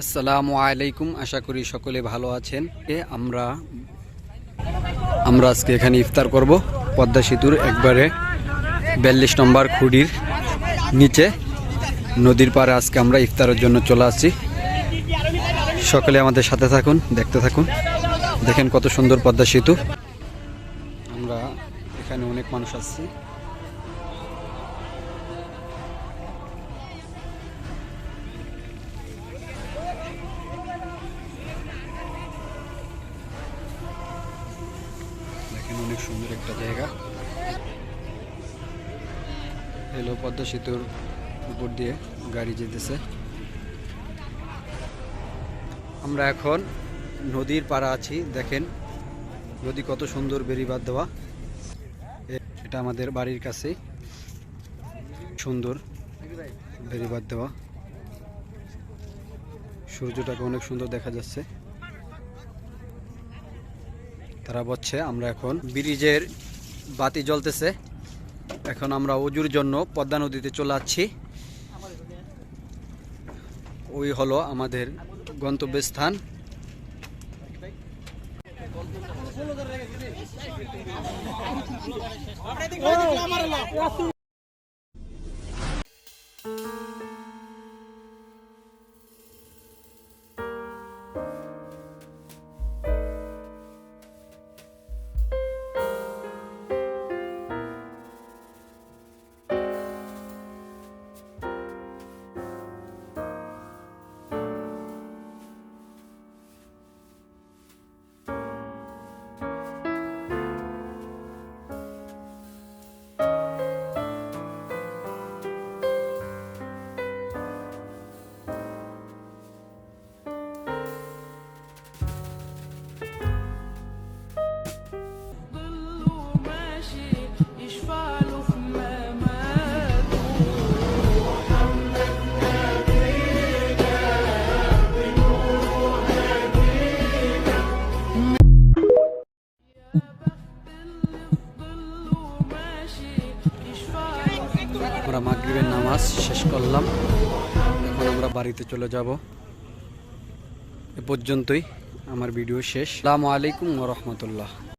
আসসালামু আলাইকুম, আশা করি সকলে ভালো আছেন। আমরা আজকে এখানে ইফতার করব পদ্মা সেতুর একবারে 42 নম্বর খুঁটির নিচে নদীর পাড়ে। আজকে আমরা ইফতারের জন্য চলে আসছি। সকলে আমাদের সাথে থাকুন, দেখতে থাকুন। দেখেন কত সুন্দর পদ্মা সেতু। আমরা এখানে অনেক মানুষ আসছি। দেখেন অনেক সুন্দর একটা জায়গা। এলো পদ্মা সেতুর উপর দিয়ে গাড়ি যেতেছে। আমরা এখন নদীর পাড়ে আছি। দেখেন নদী কত সুন্দর বেড়িবাঁধ দেওয়া। এটা আমাদের বাড়ির কাছে সুন্দর বেড়িবাঁধ দেওয়া। সূর্যটাকে অনেক সুন্দর দেখা যাচ্ছে। তারা বলছে আমরা এখন ব্রিজের বাতি জ্বলতেছে। এখন আমরা ওজুর জন্য পদ্মা নদীতে চলে যাচ্ছি। ওই হলো আমাদের গন্তব্যস্থান। আমরা মাগরিবের নামাজ শেষ করলাম। এখন আমরা বাড়িতে চলে যাব। এ পর্যন্তই আমার ভিডিও শেষ। আসসালামু আলাইকুম ওয়া রাহমাতুল্লাহ।